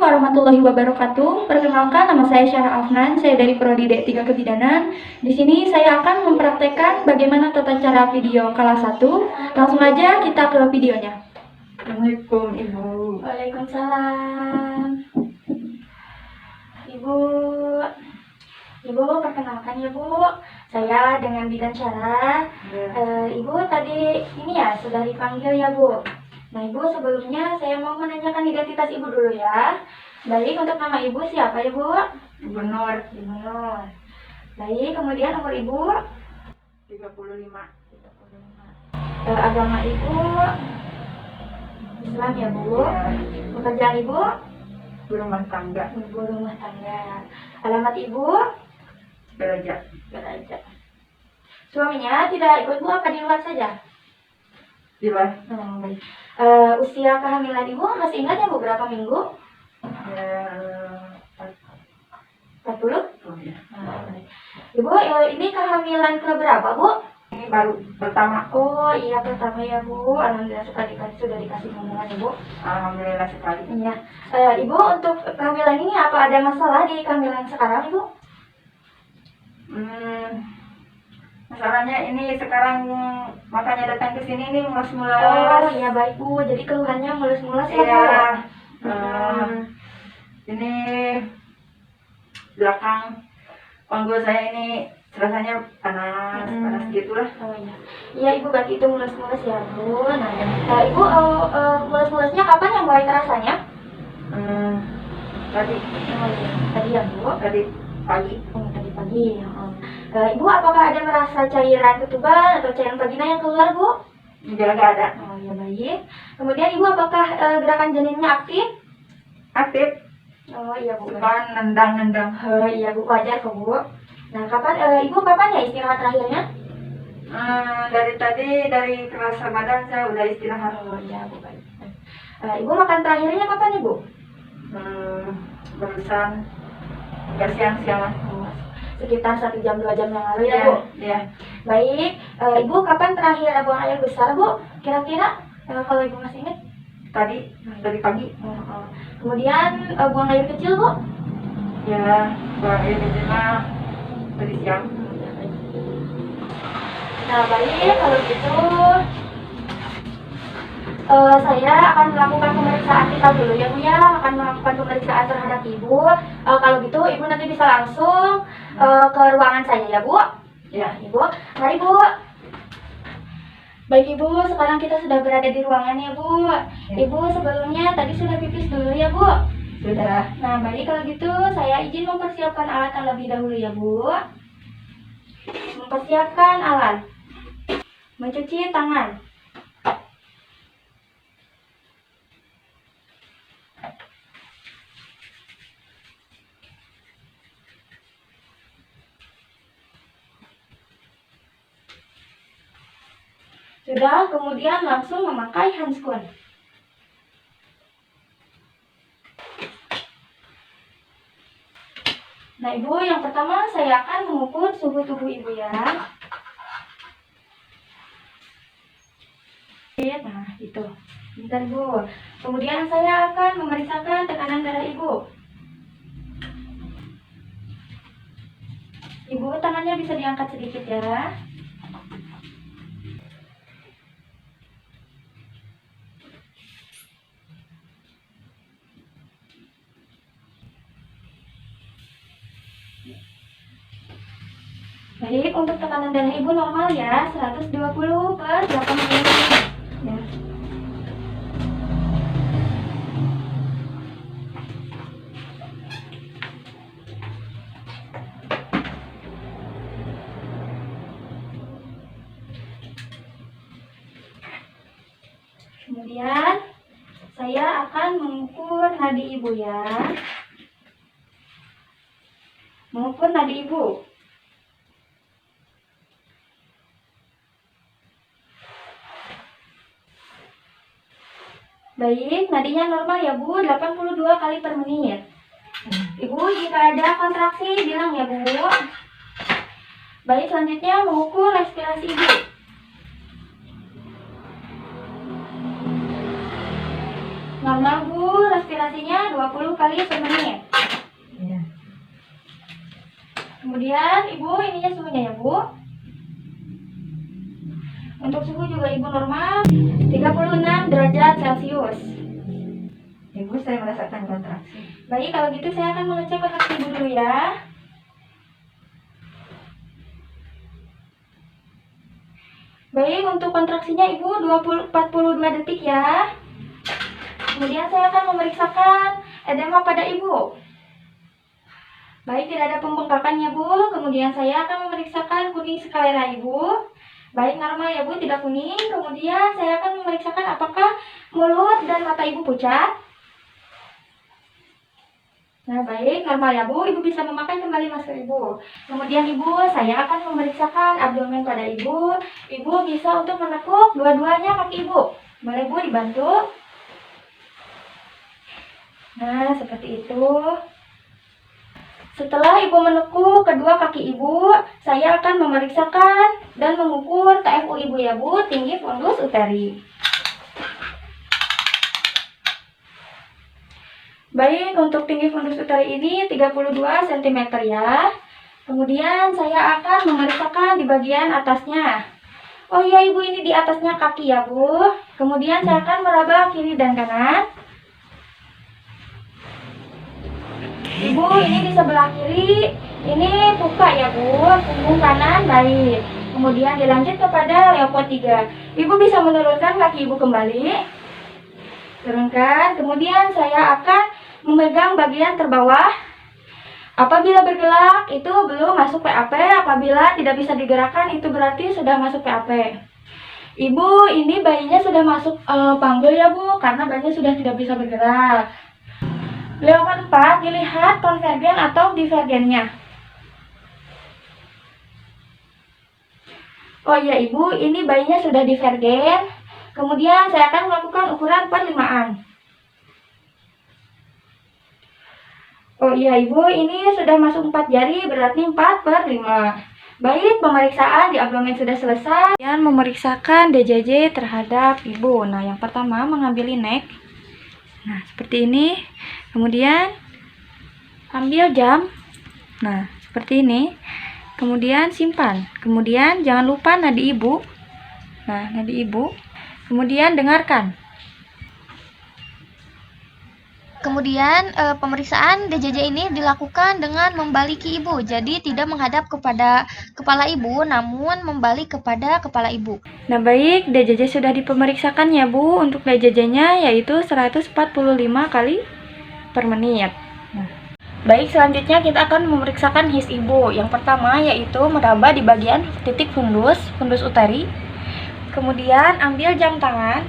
warahmatullahi wabarakatuh. Perkenalkan, nama saya Syarah Afnan, saya dari Prodi D3 Kebidanan. Di sini saya akan mempraktekkan bagaimana tata cara video kelas 1. Langsung aja kita ke videonya. Assalamualaikum Ibu. Waalaikumsalam. Ibu perkenalkan ya Bu, saya dengan Bidan Syarah. Ibu tadi ini ya sudah dipanggil ya Bu. Nah Ibu, sebelumnya saya mau menanyakan identitas Ibu dulu ya. Baik, untuk nama Ibu siapa ya Bu? Ibu Nur. Ibu Nur. Baik, kemudian umur Ibu? 35. Agama Ibu Islam ya Bu? Pekerjaan Ibu? Ibu rumah tangga. Ibu rumah tangga. Alamat Ibu? Belajar. Suaminya tidak ikut Bu, apa di luar saja? Di luar. Baik. Usia kehamilan Ibu masih ingat ya Bu, berapa minggu? 40? Oh, ya. Baik. Ibu, ini kehamilan keberapa Bu? Ini baru pertama. Oh iya, pertama ya Bu. Alhamdulillah sekali sudah dikasih ngomongan Ibu. Alhamdulillah sekali. Iya. Ibu, untuk kehamilan ini apa ada masalah di kehamilan sekarang Ibu? Masalahnya ini sekarang makanya datang ke sini ini Oh mulus-mulus. iya baik Bu, jadi keluhannya mulus-mulus ya Bu. Iya. Ini belakang panggul saya ini rasanya panas gitulah. Oh iya. Iya Ibu, berarti itu mulus-mulus ya Bu. Nah, Ibu mulus-mulusnya kapan yang mulai terasanya? Tadi Oh iya, tadi ya Bu. tadi pagi. Oh, tadi pagi. Ibu, apakah ada merasa cairan ketuban atau cairan vagina yang keluar Bu? Gak ada. Oh iya baik. Kemudian Ibu, apakah gerakan janinnya aktif? Aktif. Oh iya Bu. Bukan nendang-nendang. Oh iya Bu, wajar kok Bu. Nah, Ibu kapan ya istirahat terakhirnya? Dari kelas Ramadan saya udah istirahat. Oh iya Bu, baik. Ibu makan terakhirnya kapan Ibu? Barusan siang-siang. Oh, sekitar 1 jam 2 jam yang lalu ya Bu. Iya. Baik. Ibu kapan terakhir buang air besar Bu? Kira-kira kalau Ibu masih ingat? Tadi dari pagi. Kemudian buang air kecil Bu? Ya, buang air kecil mah tadi siang. Nah baik, kalau gitu saya akan melakukan pemeriksaan kita dulu ya Bu ya. Akan melakukan pemeriksaan terhadap Ibu. Kalau gitu Ibu nanti bisa langsung ke ruangan saya ya Bu. Ya. Ibu, mari Bu. Baik Ibu, sekarang kita sudah berada di ruangan ya Bu. Ibu sebelumnya tadi sudah pipis dulu ya Bu. Sudah. Nah baik, kalau gitu saya izin mempersiapkan alat terlebih dahulu ya Bu. Mempersiapkan alat. Mencuci tangan. Sudah, kemudian langsung memakai handskun. Nah Ibu, yang pertama saya akan mengukur suhu tubuh Ibu ya. Nah itu, bentar Bu. Kemudian saya akan memeriksakan tekanan darah Ibu. Ibu, tangannya bisa diangkat sedikit ya. Baik, untuk tekanan darah Ibu normal ya, 120/80. Ya. Kemudian saya akan mengukur nadi Ibu ya. Mengukur nadi Ibu. Baik, nadinya normal ya Bu, 82 kali per menit. Ibu, jika ada kontraksi bilang ya Bu. Baik, selanjutnya mengukur respirasi Ibu. Normal Bu, respirasi konsentrasinya 20 kali per menit. Iya. Kemudian Ibu ininya suhunya ya Bu. Untuk suhu juga Ibu normal 36 derajat Celcius. Ibu, saya merasakan kontraksi. Baik, kalau gitu saya akan mengecek kontraksi Ibu dulu ya. Baik, untuk kontraksinya Ibu 42 detik ya. Kemudian saya akan memeriksakan edema pada Ibu. Baik, tidak ada pembengkakan ya Bu. Kemudian saya akan memeriksakan kuning skalera Ibu. Baik, normal ya Bu, tidak kuning. Kemudian saya akan memeriksakan apakah mulut dan mata Ibu pucat. Nah, baik, normal ya Bu. Ibu bisa memakai kembali masker Ibu. Kemudian Ibu, saya akan memeriksakan abdomen pada Ibu. Ibu bisa untuk menekuk dua-duanya kaki Ibu. Boleh Bu dibantu? Nah, seperti itu. Setelah Ibu menekuk kedua kaki Ibu, saya akan memeriksakan dan mengukur TFU Ibu ya Bu, tinggi fundus uteri. Baik, untuk tinggi fundus uteri ini 32 cm ya. Kemudian saya akan memeriksakan di bagian atasnya. Oh iya Ibu, ini di atasnya kaki ya Bu. Kemudian saya akan meraba kiri dan kanan. Ibu, ini di sebelah kiri, ini puka ya Bu, punggung kanan baik. Kemudian dilanjut kepada leopard 3. Ibu bisa menurunkan kaki Ibu kembali. Turunkan, kemudian saya akan memegang bagian terbawah. Apabila bergerak, itu belum masuk PAP. Apabila tidak bisa digerakkan, itu berarti sudah masuk PAP. Ibu, ini bayinya sudah masuk panggul ya Bu, karena bayinya sudah tidak bisa bergerak. Leopard 4 dilihat konvergen atau divergennya. Oh iya Ibu, ini bayinya sudah divergen. Kemudian saya akan melakukan ukuran perlimaan. Oh iya Ibu, ini sudah masuk 4 jari, berarti 4/5. Baik, pemeriksaan di abdomen sudah selesai. Dan memeriksakan DJJ terhadap Ibu. Nah, yang pertama mengambil neck. Nah, seperti ini. Kemudian ambil jam. Nah, seperti ini. Kemudian simpan. Kemudian jangan lupa nadi Ibu. Nah, nadi Ibu. Kemudian dengarkan. Kemudian pemeriksaan DJJ ini dilakukan dengan membaliki ibu, jadi tidak menghadap kepada kepala ibu, namun membalik kepada kepala ibu. Nah baik, DJJ sudah dipemeriksakan ya Bu. Untuk DJJ-nya yaitu 145 kali per menit. Nah, baik, selanjutnya kita akan memeriksakan his ibu. Yang pertama yaitu meraba di bagian titik fundus uteri. Kemudian ambil jam tangan.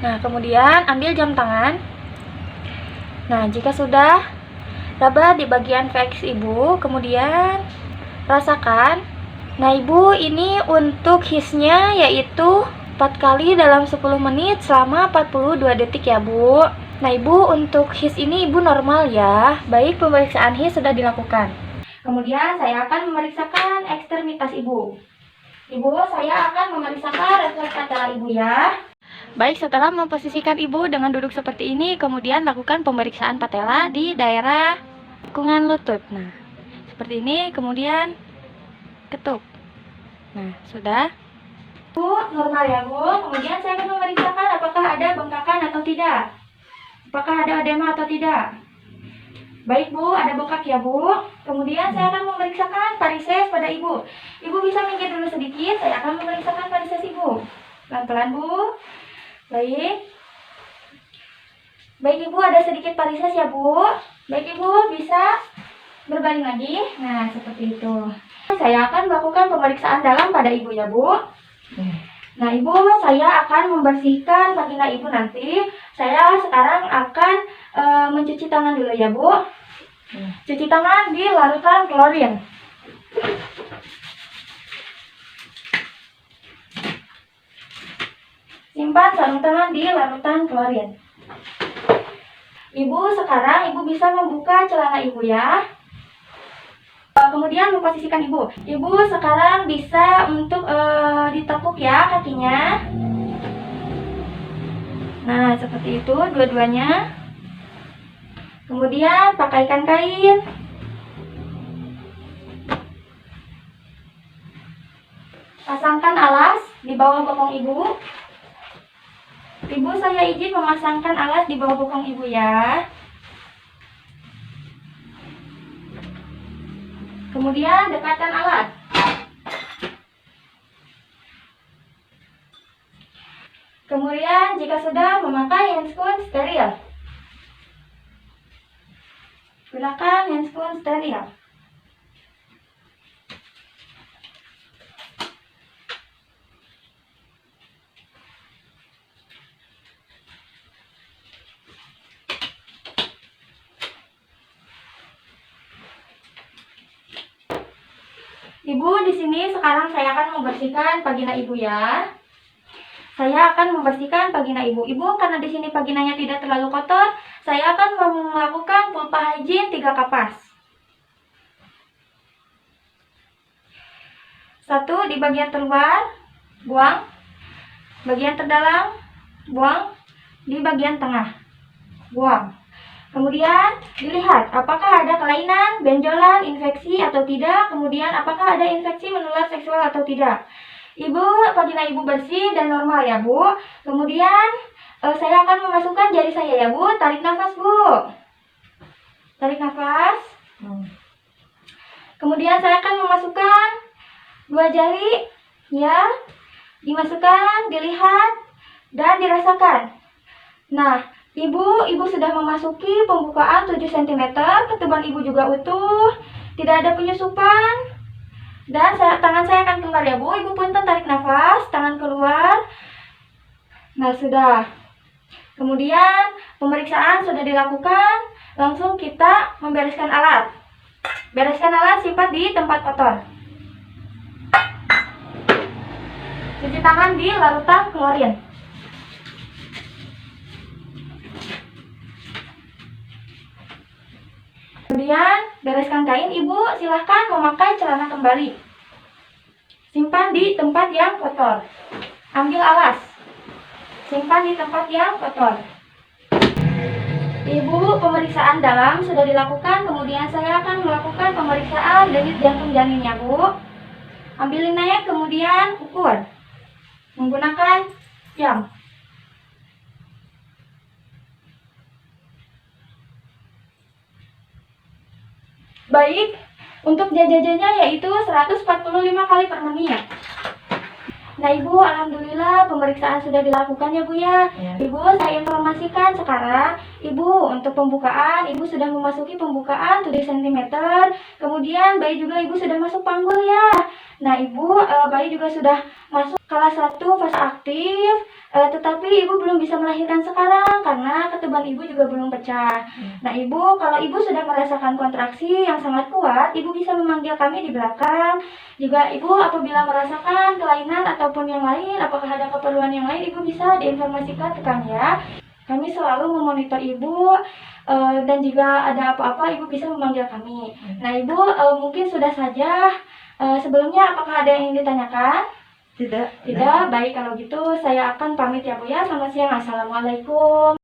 Nah, kemudian ambil jam tangan. Nah, jika sudah, raba di bagian VX Ibu, kemudian rasakan. Nah, Ibu, ini untuk hisnya yaitu 4 kali dalam 10 menit selama 42 detik ya, Bu. Nah, Ibu, untuk his ini Ibu normal ya. Baik, pemeriksaan his sudah dilakukan. Kemudian saya akan memeriksakan ekstremitas Ibu. Ibu, saya akan memeriksakan refleks patella Ibu ya. Baik, setelah memposisikan Ibu dengan duduk seperti ini, kemudian lakukan pemeriksaan patella di daerah tikungan lutut. Nah, seperti ini, kemudian ketuk. Nah, sudah. Bu, normal ya Bu. Kemudian saya akan memeriksakan apakah ada bengkakan atau tidak. Apakah ada edema atau tidak. Baik Bu, ada bengkak ya Bu. Kemudian saya akan memeriksakan varises pada Ibu. Ibu bisa minggir dulu sedikit, saya akan memeriksakan varises Ibu. Pelan-pelan Bu. Baik. Baik Ibu, ada sedikit varises ya Bu. Baik Ibu, bisa berbaring lagi. Nah, seperti itu. Saya akan melakukan pemeriksaan dalam pada Ibu ya Bu. Nah Ibu, saya akan membersihkan vagina Ibu nanti. Saya sekarang akan mencuci tangan dulu ya Bu. Cuci tangan di larutan klorin. Simpan sarung tangan di larutan klorin. Ibu, sekarang Ibu bisa membuka celana Ibu ya. Kemudian memposisikan Ibu. Ibu sekarang bisa untuk ditekuk ya kakinya. Nah, seperti itu dua-duanya. Kemudian pakaikan kain. Pasangkan alas di bawah bokong ibu. Ibu, saya izin memasangkan alas di bawah bokong ibu ya. Kemudian dekatkan alat. Kemudian jika sudah memakai handscoon steril, gunakan handscoon steril. Ibu, di sini sekarang saya akan membersihkan vagina ibu ya. Saya akan membersihkan vagina ibu. Ibu, karena di sini vaginanya tidak terlalu kotor, saya akan melakukan vulva hygiene 3 kapas. 1 di bagian terluar, buang. Bagian terdalam, buang. Di bagian tengah, buang. Kemudian dilihat apakah ada kelainan, benjolan, infeksi atau tidak. Kemudian apakah ada infeksi menular seksual atau tidak. Ibu, vagina ibu bersih dan normal ya Bu. Kemudian saya akan memasukkan jari saya ya Bu. Tarik nafas Bu. Tarik nafas. Kemudian saya akan memasukkan 2 jari ya. Dimasukkan, dilihat dan dirasakan. Nah, Ibu sudah memasuki pembukaan 7 cm, ketuban ibu juga utuh, tidak ada penyusupan. Dan tangan saya akan keluar ya Bu. Ibu punten tarik nafas, tangan keluar. Nah, sudah. Kemudian pemeriksaan sudah dilakukan, langsung kita membereskan alat. Bereskan alat, simpan di tempat kotor. Cuci tangan di larutan klorin. Kemudian bereskan kain, ibu silahkan memakai celana kembali. Simpan di tempat yang kotor. Ambil alas. Simpan di tempat yang kotor. Ibu, pemeriksaan dalam sudah dilakukan. Kemudian saya akan melakukan pemeriksaan denyut jantung janinnya Bu. Ambilin naik, kemudian ukur menggunakan jam. Baik, untuk jajajannya yaitu 145 kali per menit. Nah Ibu, alhamdulillah pemeriksaan sudah dilakukan ya Bu ya. Ibu, saya informasikan sekarang, Ibu untuk pembukaan, Ibu sudah memasuki pembukaan 7 cm. Kemudian bayi juga Ibu sudah masuk panggul ya. Nah Ibu, bayi juga sudah masuk kelas 1 fase aktif. Tetapi Ibu belum bisa melahirkan sekarang karena ketuban Ibu juga belum pecah. Nah Ibu, kalau Ibu sudah merasakan kontraksi yang sangat kuat, Ibu bisa memanggil kami di belakang. Juga Ibu apabila merasakan kelainan ataupun yang lain, apakah ada keperluan yang lain, Ibu bisa diinformasikan ke kami ya. Kami selalu memonitor Ibu, dan jika ada apa-apa Ibu bisa memanggil kami. Nah Ibu, mungkin sudah saja. Sebelumnya apakah ada yang ingin ditanyakan? Tidak. Tidak, baik kalau gitu saya akan pamit ya Bu ya. Selamat siang, Assalamualaikum.